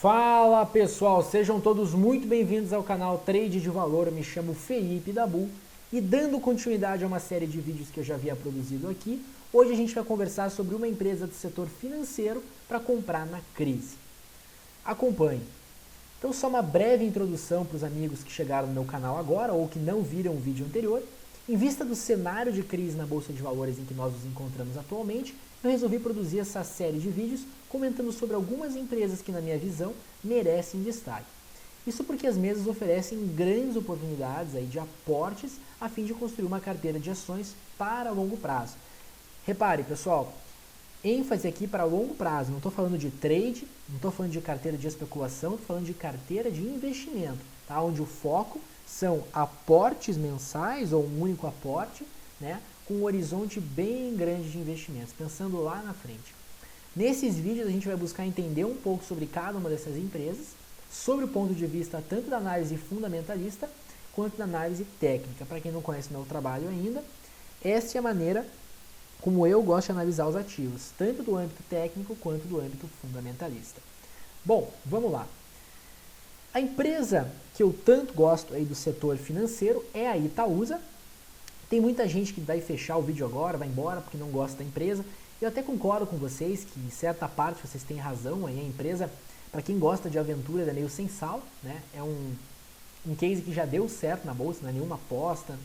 Fala pessoal, sejam todos muito bem-vindos ao canal Trade de Valor. Eu me chamo Felipe Dabu e dando continuidade a uma série de vídeos que eu já havia produzido aqui, hoje a gente vai conversar sobre uma empresa do setor financeiro para comprar na crise. Acompanhe. Então só uma breve introdução para os amigos que chegaram no meu canal agora ou que não viram o vídeo anterior. Em vista do cenário de crise na Bolsa de Valores em que nós nos encontramos atualmente, eu resolvi produzir essa série de vídeos comentando sobre algumas empresas que, na minha visão, merecem destaque. Isso porque as mesas oferecem grandes oportunidades aí de aportes a fim de construir uma carteira de ações para longo prazo. Repare, pessoal, ênfase aqui para longo prazo, não estou falando de trade, não estou falando de carteira de especulação, estou falando de carteira de investimento, tá? Onde o foco são aportes mensais ou um único aporte, né, com um horizonte bem grande de investimentos, pensando lá na frente. Nesses vídeos a gente vai buscar entender um pouco sobre cada uma dessas empresas, sobre o ponto de vista tanto da análise fundamentalista quanto da análise técnica. Para quem não conhece meu trabalho ainda, essa é a maneira como eu gosto de analisar os ativos, tanto do âmbito técnico quanto do âmbito fundamentalista. Bom, vamos lá. A empresa que eu tanto gosto aí do setor financeiro é a Itaúsa. Tem muita gente que vai fechar o vídeo agora, vai embora porque não gosta da empresa. Eu até concordo com vocês que em certa parte vocês têm razão. Aí a empresa, para quem gosta de aventura, é meio sem sal, né? É um case que já deu certo na bolsa, não é nenhuma aposta,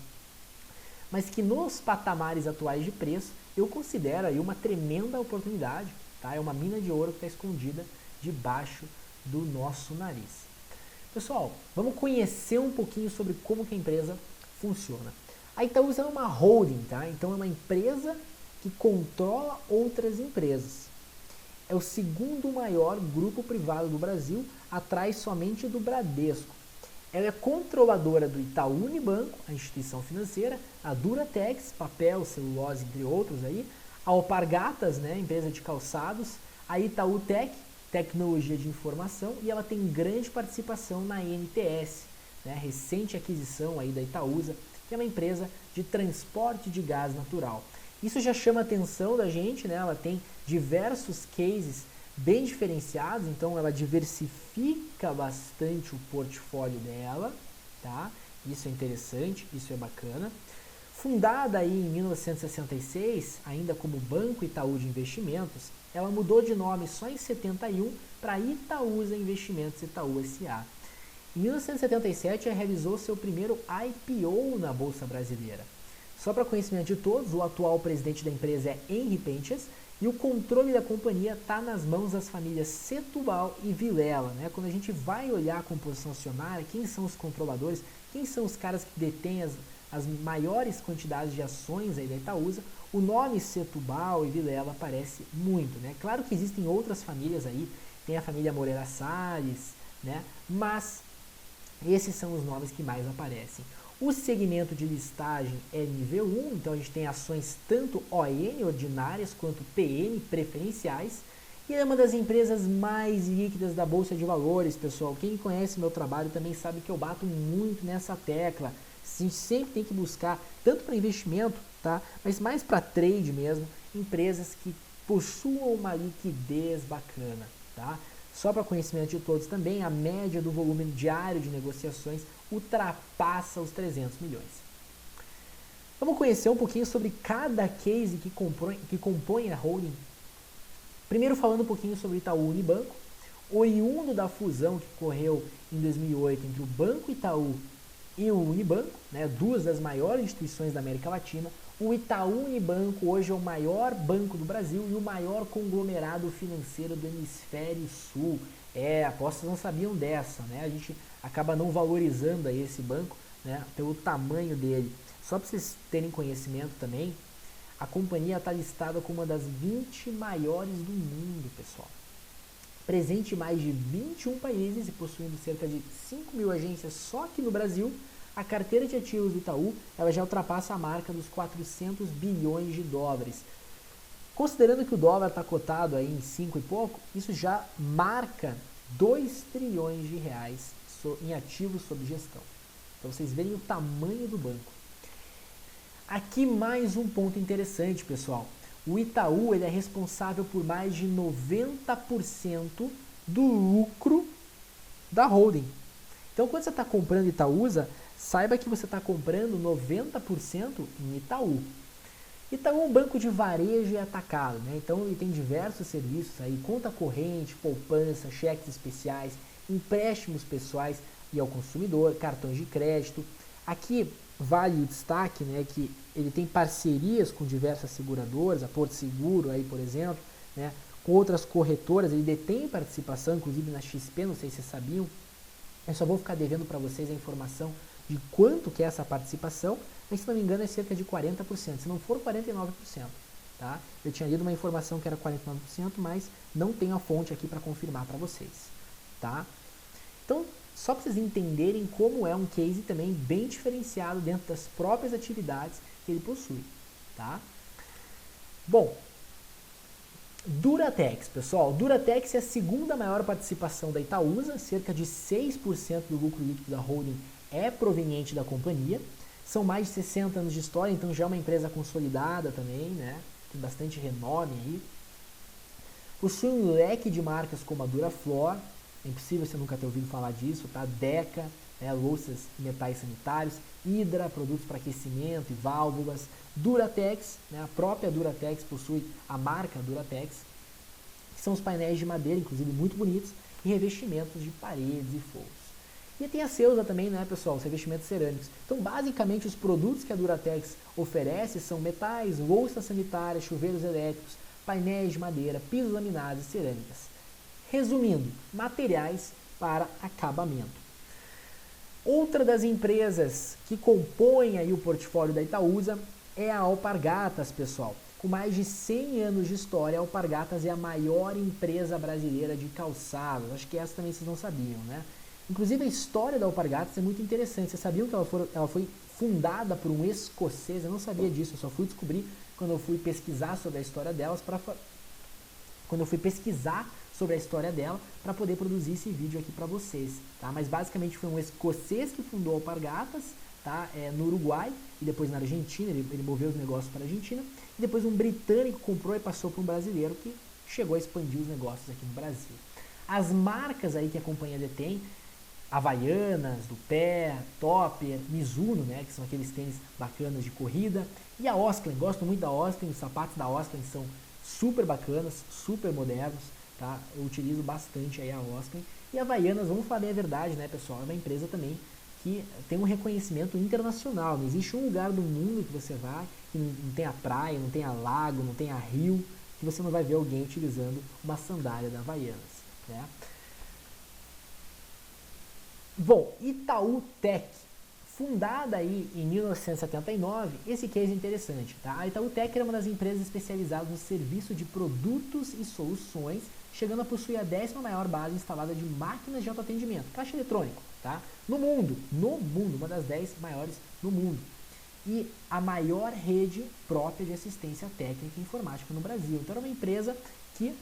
mas que nos patamares atuais de preço eu considero aí uma tremenda oportunidade, tá? É uma mina de ouro que está escondida debaixo do nosso nariz. Pessoal, vamos conhecer um pouquinho sobre como que a empresa funciona. A Itaúsa é uma holding, tá? Então é uma empresa que controla outras empresas. É o segundo maior grupo privado do Brasil, atrás somente do Bradesco. Ela é controladora do Itaú Unibanco, a instituição financeira, a Duratex, papel, celulose, entre outros aí, a Alpargatas, né, empresa de calçados, a Itaú Tech, tecnologia de informação, e ela tem grande participação na NTS, né, recente aquisição aí da Itaúsa, que é uma empresa de transporte de gás natural. Isso já chama a atenção da gente, né? Ela tem diversos cases bem diferenciados, então ela diversifica bastante o portfólio dela, tá? Isso é interessante, isso é bacana. Fundada aí em 1966, ainda como Banco Itaú de Investimentos, ela mudou de nome só em 71 para Itaúsa Investimentos Itaú S.A. Em 1977, ela realizou seu primeiro IPO na Bolsa Brasileira. Só para conhecimento de todos, o atual presidente da empresa é Henri Penchas e o controle da companhia está nas mãos das famílias Setúbal e Vilela, né? Quando a gente vai olhar a composição acionária, quem são os controladores, quem são os caras que detêm as maiores quantidades de ações aí da Itaúsa, o nome Setúbal e Vilela aparece muito, né? Claro que existem outras famílias aí, tem a família Moreira Salles, né? Mas esses são os nomes que mais aparecem. O segmento de listagem é nível 1, então a gente tem ações tanto ON ordinárias quanto PN preferenciais. E é uma das empresas mais líquidas da Bolsa de Valores, pessoal. Quem conhece meu trabalho também sabe que eu bato muito nessa tecla. A gente sempre tem que buscar, tanto para investimento, tá? Mas mais para trade mesmo, empresas que possuam uma liquidez bacana, tá? Só para conhecimento de todos também, a média do volume diário de negociações ultrapassa os 300 milhões. Vamos conhecer um pouquinho sobre cada case que compõe a holding. Primeiro falando um pouquinho sobre Itaú Unibanco, oriundo da fusão que ocorreu em 2008 entre o Banco Itaú e o Unibanco, né, duas das maiores instituições da América Latina. O Itaú Unibanco hoje é o maior banco do Brasil e o maior conglomerado financeiro do hemisfério sul. Aposto que vocês não sabiam dessa, né? A gente acaba não valorizando aí esse banco, né, pelo tamanho dele. Só para vocês terem conhecimento também, a companhia está listada como uma das 20 maiores do mundo, pessoal. Presente em mais de 21 países e possuindo cerca de 5 mil agências só aqui no Brasil, a carteira de ativos do Itaú ela já ultrapassa a marca dos 400 bilhões de dólares. Considerando que o dólar está cotado aí em 5 e pouco, isso já marca 2 trilhões de reais em ativos sob gestão. Para vocês verem o tamanho do banco. Aqui mais um ponto interessante, pessoal. O Itaú ele é responsável por mais de 90% do lucro da holding. Então, quando você está comprando Itaúsa, saiba que você está comprando 90% em Itaú. Itaú é um banco de varejo e atacado, né? Então ele tem diversos serviços aí, conta corrente, poupança, cheques especiais, empréstimos pessoais e ao consumidor, cartões de crédito. Aqui vale o destaque, né, que ele tem parcerias com diversas seguradoras, a Porto Seguro aí, por exemplo, né, com outras corretoras, ele detém participação, inclusive na XP, não sei se vocês sabiam. Eu só vou ficar devendo para vocês a informação de quanto que é essa participação, mas se não me engano é cerca de 40%, se não for 49%, tá? Eu tinha lido uma informação que era 49%, mas não tenho a fonte aqui para confirmar para vocês, tá? Então, só para vocês entenderem como é um case também bem diferenciado dentro das próprias atividades que ele possui, tá? Bom, Duratex, pessoal. Duratex é a segunda maior participação da Itaúsa, cerca de 6% do lucro líquido da holding é proveniente da companhia. São mais de 60 anos de história, então já é uma empresa consolidada também, né? Tem bastante renome aí. Possui um leque de marcas como a Duraflor, é impossível você nunca ter ouvido falar disso, tá? Deca, né? Louças e metais sanitários, Hydra, produtos para aquecimento e válvulas, Duratex, né? A própria Duratex possui a marca Duratex, que são os painéis de madeira, inclusive muito bonitos, e revestimentos de paredes e forros. E tem a Ceusa também, né, pessoal, os revestimentos cerâmicos. Então, basicamente, os produtos que a Duratex oferece são metais, louças sanitárias, chuveiros elétricos, painéis de madeira, pisos laminados e cerâmicas. Resumindo, materiais para acabamento. Outra das empresas que compõem aí o portfólio da Itaúsa é a Alpargatas, pessoal. Com mais de 100 anos de história, a Alpargatas é a maior empresa brasileira de calçados. Acho que essa também vocês não sabiam, né? Inclusive a história da Alpargatas é muito interessante. Vocês sabiam que ela foi fundada por um escocês? Eu não sabia disso, eu só fui descobrir quando eu fui pesquisar sobre a história delas para poder produzir esse vídeo aqui para vocês, tá? Mas basicamente foi um escocês que fundou a Alpargatas, tá? No Uruguai e depois na Argentina, ele moveu os negócios para a Argentina, e depois um britânico comprou e passou para um brasileiro que chegou a expandir os negócios aqui no Brasil. As marcas aí que a companhia detém, Havaianas, Dupé, Topper, Mizuno, né, que são aqueles tênis bacanas de corrida, e a Osklen, gosto muito da Osklen, os sapatos da Osklen são super bacanas, super modernos, tá? Eu utilizo bastante aí a Osklen. E a Havaianas, vamos falar bem a verdade, né, pessoal, é uma empresa também que tem um reconhecimento internacional. Não existe um lugar do mundo que você vá que não tenha praia, não tenha lago, não tenha rio, que você não vai ver alguém utilizando uma sandália da Havaianas, né? Bom, Itaú Tech, fundada aí em 1979, esse case é interessante, tá? A Itaú Tech era uma das empresas especializadas no serviço de produtos e soluções, chegando a possuir a 10ª maior base instalada de máquinas de autoatendimento, caixa eletrônico, tá? No mundo, uma das 10 maiores no mundo. E a maior rede própria de assistência técnica e informática no Brasil. Então era uma empresa que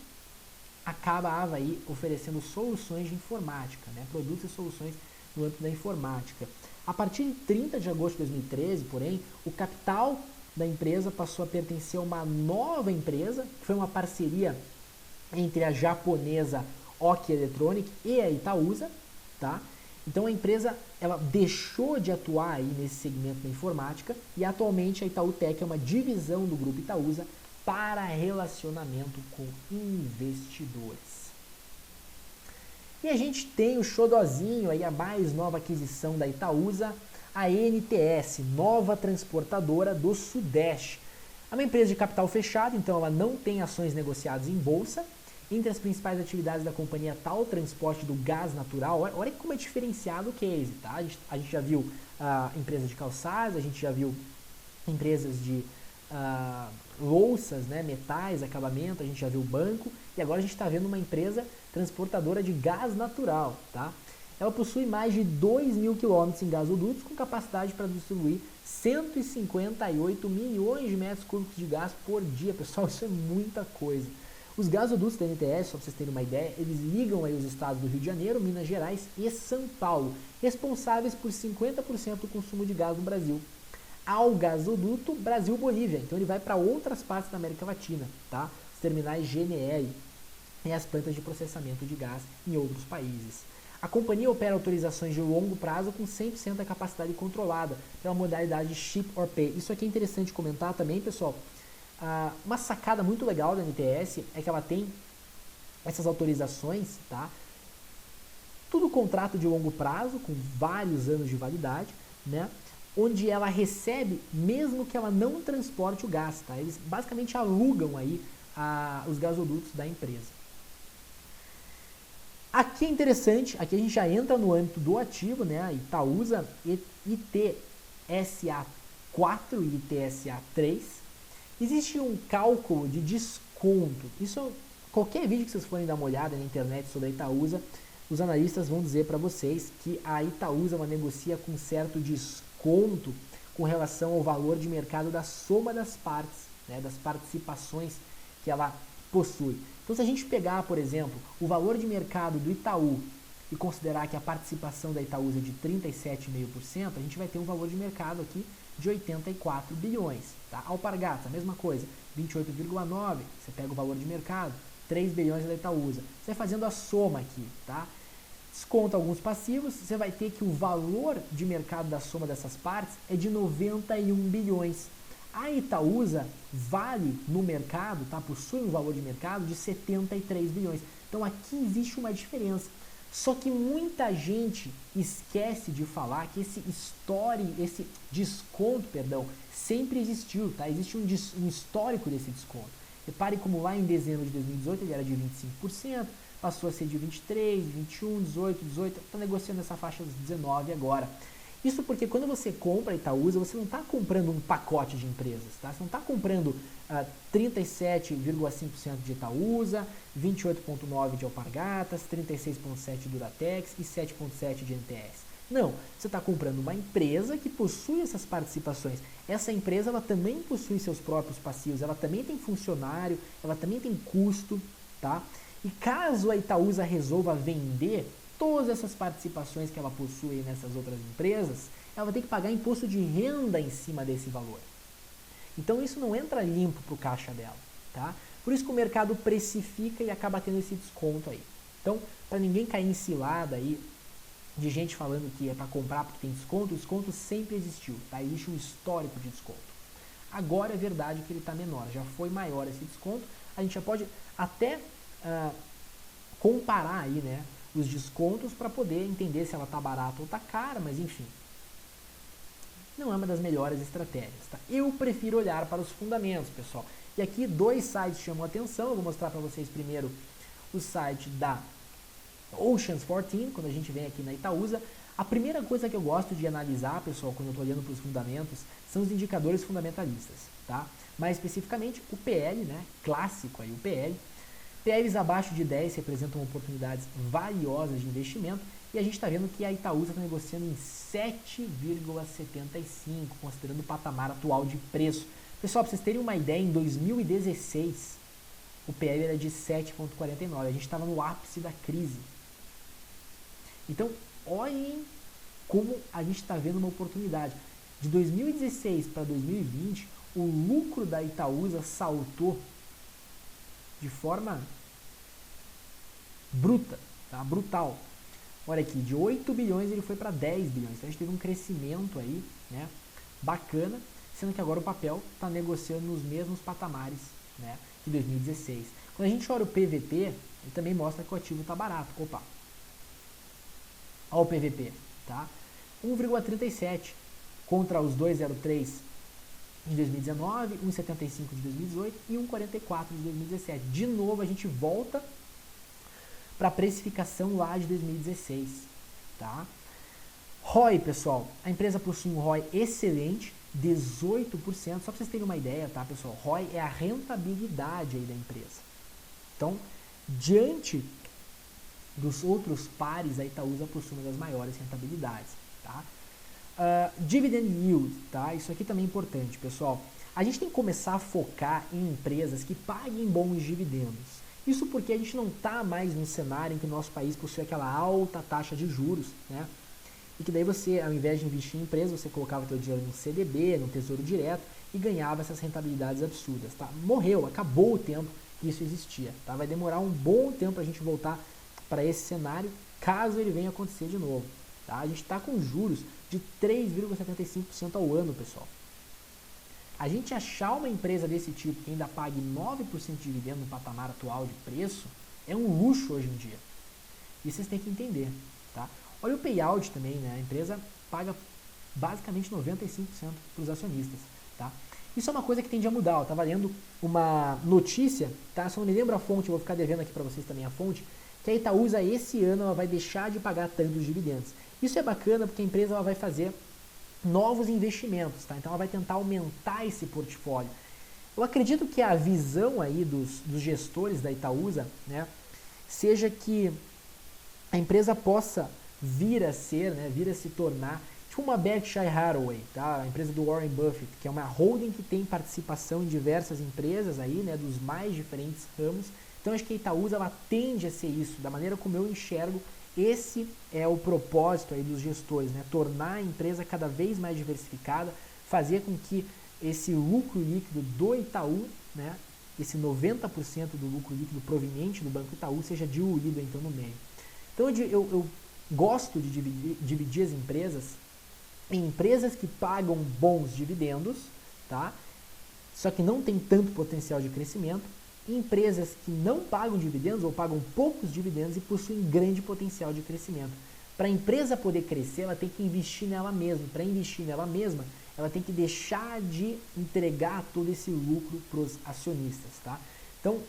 acabava aí oferecendo soluções de informática, né? Produtos e soluções no âmbito da informática. A partir de 30 de agosto de 2013, porém, o capital da empresa passou a pertencer a uma nova empresa, que foi uma parceria entre a japonesa OK Electronic e a Itaúsa, tá? Então a empresa ela deixou de atuar aí nesse segmento da informática e atualmente a Itaú Tech é uma divisão do grupo Itaúsa para relacionamento com investidores. E a gente tem o xodozinho aí, a mais nova aquisição da Itaúsa, a NTS, Nova Transportadora do Sudeste. É uma empresa de capital fechado, então ela não tem ações negociadas em bolsa. Entre as principais atividades da companhia está o transporte do gás natural. Olha como é diferenciado o case, tá? A gente já viu empresas de calçados, a gente já viu empresas de louças, né, metais, acabamento, a gente já viu banco, e agora a gente está vendo uma empresa transportadora de gás natural, tá? Ela possui mais de 2.000 quilômetros em gasodutos, com capacidade para distribuir 158 milhões de metros cúbicos de gás por dia. Pessoal, isso é muita coisa. Os gasodutos da NTS, só para vocês terem uma ideia, eles ligam aí os estados do Rio de Janeiro, Minas Gerais e São Paulo, responsáveis por 50% do consumo de gás no Brasil. Ao gasoduto Brasil-Bolívia, então ele vai para outras partes da América Latina, tá? Os terminais GNL e as plantas de processamento de gás em outros países. A companhia opera autorizações de longo prazo com 100% da capacidade controlada, pela modalidade Ship or Pay. Isso aqui é interessante comentar também, pessoal. Uma sacada muito legal da NTS é que ela tem essas autorizações, tá? Tudo contrato de longo prazo, com vários anos de validade, né? Onde ela recebe, mesmo que ela não transporte o gás, tá? Eles basicamente alugam aí os gasodutos da empresa. Aqui é interessante, aqui a gente já entra no âmbito do ativo, né? A Itaúsa ITSA 4 e ITSA 3. Existe um cálculo de desconto. Isso, qualquer vídeo que vocês forem dar uma olhada na internet sobre a Itaúsa, os analistas vão dizer para vocês que a Itaúsa ela negocia com certo desconto com relação ao valor de mercado da soma das partes, né? Das participações que ela possui. Então, se a gente pegar, por exemplo, o valor de mercado do Itaú e considerar que a participação da Itaúsa é de 37,5%, a gente vai ter um valor de mercado aqui de 84 bilhões. Tá? Alpargatas, a mesma coisa, 28,9%, você pega o valor de mercado, 3 bilhões da Itaúsa. Você vai fazendo a soma aqui, tá? Desconta alguns passivos, você vai ter que o valor de mercado da soma dessas partes é de 91 bilhões. A Itaúsa vale no mercado, tá? Possui um valor de mercado de 73 bilhões. Então aqui existe uma diferença. Só que muita gente esquece de falar que esse desconto, sempre existiu, tá? Existe um histórico desse desconto. Repare como lá em dezembro de 2018 ele era de 25%, passou a ser de 23%, 21%, 18%, está negociando essa faixa dos 19% agora. Isso porque quando você compra a Itaúsa, você não está comprando um pacote de empresas, tá? Você não está comprando 37,5% de Itaúsa, 28,9% de Alpargatas, 36,7% de Duratex e 7,7% de NTS. Não, você está comprando uma empresa que possui essas participações. Essa empresa ela também possui seus próprios passivos, ela também tem funcionário, ela também tem custo, tá? E caso a Itaúsa resolva vender todas essas participações que ela possui nessas outras empresas, ela vai ter que pagar imposto de renda em cima desse valor. Então isso não entra limpo para o caixa dela, tá? Por isso que o mercado precifica e acaba tendo esse desconto aí. Então, para ninguém cair em cilada aí de gente falando que é para comprar porque tem desconto, o desconto sempre existiu, tá? Existe um histórico de desconto. Agora é verdade que ele está menor, já foi maior esse desconto. A gente já pode até comparar aí, né, os descontos para poder entender se ela está barata ou está cara, mas enfim. Não é uma das melhores estratégias, tá? Eu prefiro olhar para os fundamentos, pessoal. E aqui dois sites chamam a atenção, eu vou mostrar para vocês primeiro o site da Oceans 14, quando a gente vem aqui na Itaúsa. A primeira coisa que eu gosto de analisar, pessoal, quando eu estou olhando para os fundamentos, são os indicadores fundamentalistas, tá? Mais especificamente o PL, né? Clássico aí, o PL. PLs abaixo de 10 representam oportunidades valiosas de investimento e a gente está vendo que a Itaúsa está negociando em 7,75, considerando o patamar atual de preço. Pessoal, para vocês terem uma ideia, em 2016 o PL era de 7,49, a gente estava no ápice da crise. Então, olhem como a gente está vendo uma oportunidade. De 2016 para 2020, o lucro da Itaúsa saltou de forma bruta, tá? Brutal. Olha aqui, de 8 bilhões ele foi para 10 bilhões. Então a gente teve um crescimento aí, né, bacana, sendo que agora o papel está negociando nos mesmos patamares, né, que 2016. Quando a gente olha o PVP, ele também mostra que o ativo está barato. Opa! Olha o PVP, tá? 1,37 contra os 2,03 de 2019, 1,75 de 2018 e 1,44 de 2017. De novo, a gente volta para a precificação lá de 2016, tá? ROI, pessoal, a empresa possui um ROI excelente, 18%, só para vocês terem uma ideia, tá, pessoal? ROI é a rentabilidade aí da empresa. Então, diante dos outros pares, a Itaúsa possui uma das maiores rentabilidades, tá? Dividend yield, tá? Isso aqui também é importante, pessoal. A gente tem que começar a focar em empresas que paguem bons dividendos. Isso porque a gente não está mais num cenário em que o nosso país possui aquela alta taxa de juros, né? E que daí você, ao invés de investir em empresa, você colocava o seu dinheiro no CDB, no Tesouro Direto e ganhava essas rentabilidades absurdas, tá? Morreu, acabou o tempo que isso existia, tá? Vai demorar um bom tempo para a gente voltar para esse cenário caso ele venha acontecer de novo. Tá? A gente está com juros de 3,75% ao ano, pessoal. A gente achar uma empresa desse tipo que ainda pague 9% de dividendo no patamar atual de preço é um luxo hoje em dia. Isso vocês têm que entender. Tá? Olha o payout também, né? A empresa paga basicamente 95% para os acionistas. Tá? Isso é uma coisa que tende a mudar. Eu estava lendo uma notícia, tá? Só não me lembro a fonte, eu vou ficar devendo aqui para vocês também a fonte, que a Itaúsa esse ano ela vai deixar de pagar tantos dividendos. Isso é bacana porque a empresa ela vai fazer novos investimentos, tá? Então ela vai tentar aumentar esse portfólio. Eu acredito que a visão aí dos gestores da Itaúsa, né, seja que a empresa possa vir a ser, né, vir a se tornar tipo uma Berkshire Hathaway, tá? A empresa do Warren Buffett, que é uma holding que tem participação em diversas empresas aí, né, dos mais diferentes ramos. Então acho que a Itaúsa ela tende a ser isso, da maneira como eu enxergo. Esse é o propósito aí dos gestores, né? Tornar a empresa cada vez mais diversificada, fazer com que esse lucro líquido do Itaú, né, esse 90% do lucro líquido proveniente do Banco Itaú seja diluído então no meio. Então eu gosto de dividir as empresas em empresas que pagam bons dividendos, tá? Só que não tem tanto potencial de crescimento, empresas que não pagam dividendos ou pagam poucos dividendos e possuem grande potencial de crescimento. Para a empresa poder crescer, ela tem que investir nela mesma. Para investir nela mesma, ela tem que deixar de entregar todo esse lucro para os acionistas. Tá? Então,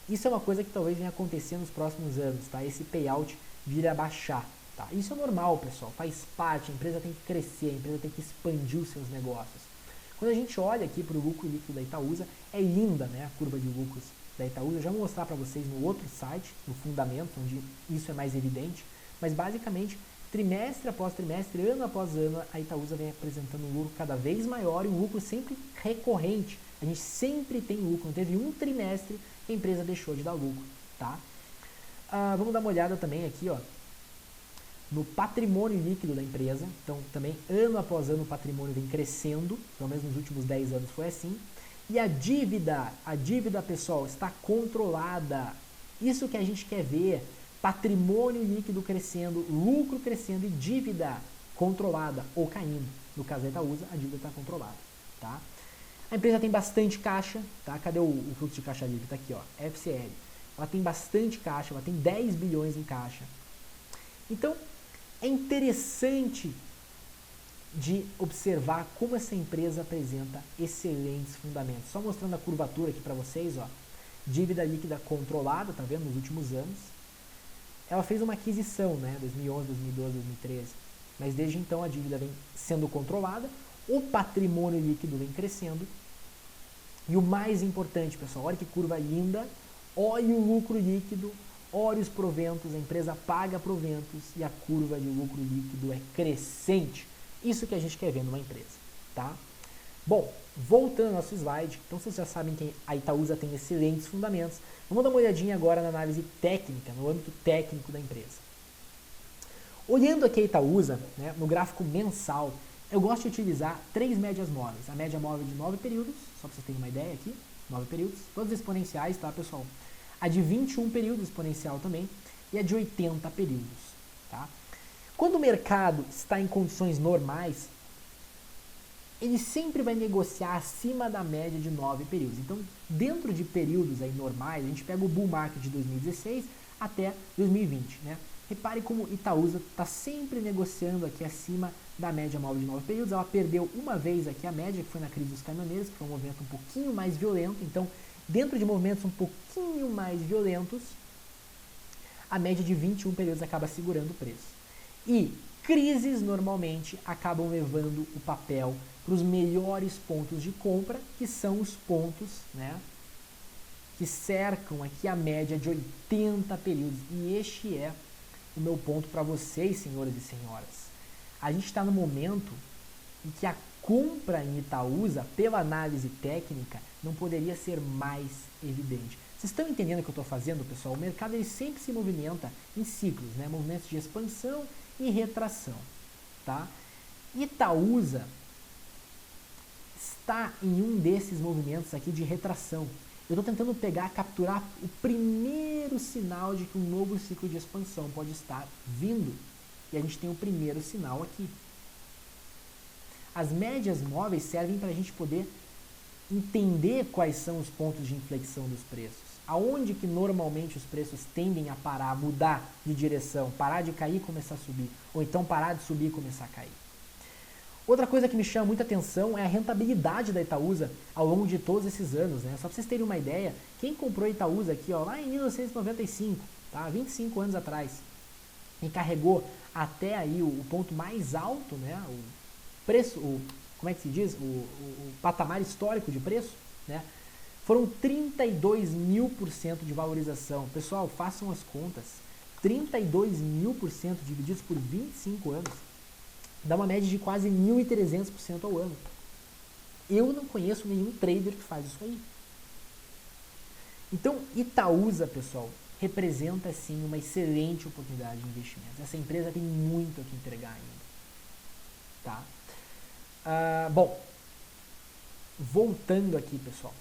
isso é uma coisa que talvez venha acontecer nos próximos anos. Tá? Esse payout vir a baixar. Tá? Isso é normal, pessoal. Faz parte. A empresa tem que crescer, a empresa tem que expandir os seus negócios. Quando a gente olha aqui para o lucro líquido da Itaúsa, é linda, né, a curva de lucros da Itaúsa. Eu já vou mostrar para vocês no outro site, no Fundamentos, onde isso é mais evidente. Mas basicamente, trimestre após trimestre, ano após ano, a Itaúsa vem apresentando um lucro cada vez maior e um lucro sempre recorrente. A gente sempre tem lucro. Não teve um trimestre que a empresa deixou de dar lucro. Tá? Vamos dar uma olhada também aqui, ó, no patrimônio líquido da empresa. Então, também, ano após ano, o patrimônio vem crescendo. Pelo menos nos últimos 10 anos foi assim. E a dívida, pessoal, está controlada. Isso que a gente quer ver. Patrimônio líquido crescendo, lucro crescendo e dívida controlada ou caindo. No caso da Itaúsa, a dívida está controlada. Tá? A empresa tem bastante caixa. Tá? Cadê o fluxo de caixa livre? Está aqui, ó, FCL. Ela tem bastante caixa, ela tem 10 bilhões em caixa. Então, é interessante de observar como essa empresa apresenta excelentes fundamentos. Só mostrando a curvatura aqui para vocês, ó. Dívida líquida controlada, tá vendo, nos últimos anos. Ela fez uma aquisição, né, 2011, 2012, 2013. Mas desde então a dívida vem sendo controlada, o patrimônio líquido vem crescendo. E o mais importante, pessoal, olha que curva linda, olha o lucro líquido, olha os proventos, a empresa paga proventos e a curva de lucro líquido é crescente. Isso que a gente quer ver numa empresa, tá? Bom, voltando ao nosso slide, então vocês já sabem que a Itaúsa tem excelentes fundamentos. Vamos dar uma olhadinha agora na análise técnica, no âmbito técnico da empresa. Olhando aqui a Itaúsa, né, no gráfico mensal, eu gosto de utilizar 3 médias móveis. A média móvel de 9 períodos, só para vocês terem uma ideia aqui, 9 períodos, todas exponenciais, tá, pessoal? A de 21 períodos exponencial também e a de 80 períodos, tá? Quando o mercado está em condições normais, ele sempre vai negociar acima da média de 9 períodos. Então, dentro de períodos aí normais, a gente pega o bull market de 2016 até 2020, né? Repare como Itaúsa está sempre negociando aqui acima da média móvel de 9 períodos. Ela perdeu uma vez aqui a média, que foi na crise dos caminhoneiros, que foi um movimento um pouquinho mais violento. Então, dentro de movimentos um pouquinho mais violentos, a média de 21 períodos acaba segurando o preço. E crises normalmente acabam levando o papel para os melhores pontos de compra, que são os pontos, né, que cercam aqui a média de 80 períodos. E este é o meu ponto para vocês, senhores e senhoras. A gente está no momento em que a compra em Itaúsa, pela análise técnica, não poderia ser mais evidente. Vocês estão entendendo o que eu estou fazendo, pessoal? O mercado ele sempre se movimenta em ciclos, né? Movimentos de expansão e retração. Tá? Itaúsa está em um desses movimentos aqui de retração. Eu estou tentando capturar o primeiro sinal de que um novo ciclo de expansão pode estar vindo. E a gente tem o primeiro sinal aqui. As médias móveis servem para a gente poder entender quais são os pontos de inflexão dos preços. Aonde que normalmente os preços tendem a parar, mudar de direção, parar de cair e começar a subir, ou então parar de subir e começar a cair. Outra coisa que me chama muita atenção é a rentabilidade da Itaúsa ao longo de todos esses anos, né? Só para vocês terem uma ideia, quem comprou a Itaúsa aqui, ó, lá em 1995, tá? 25 anos atrás, e carregou até aí o ponto mais alto, né? O preço, como é que se diz? O patamar histórico de preço, né? Foram 32.000% de valorização. Pessoal, façam as contas. 32.000% divididos por 25 anos dá uma média de quase 1.300% ao ano. Eu não conheço nenhum trader que faz isso aí. Então, Itaúsa, pessoal, representa sim uma excelente oportunidade de investimento. Essa empresa tem muito a que entregar ainda. Tá? Bom, voltando aqui, pessoal.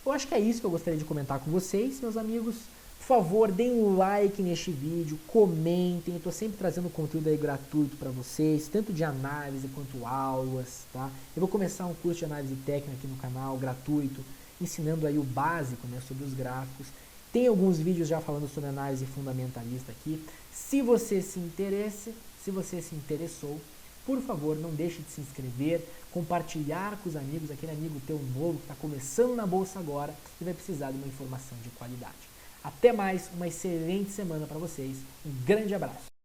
Eu acho que é isso que eu gostaria de comentar com vocês, meus amigos. Por favor, deem um like neste vídeo, comentem. Eu estou sempre trazendo conteúdo aí gratuito para vocês, tanto de análise quanto aulas, tá? Eu vou começar um curso de análise técnica aqui no canal, gratuito, ensinando aí o básico, né, sobre os gráficos. Tem alguns vídeos já falando sobre análise fundamentalista aqui. Se você se interessou, por favor, não deixe de se inscrever, compartilhar com os amigos, aquele amigo teu novo que está começando na bolsa agora e vai precisar de uma informação de qualidade. Até mais, uma excelente semana para vocês, um grande abraço.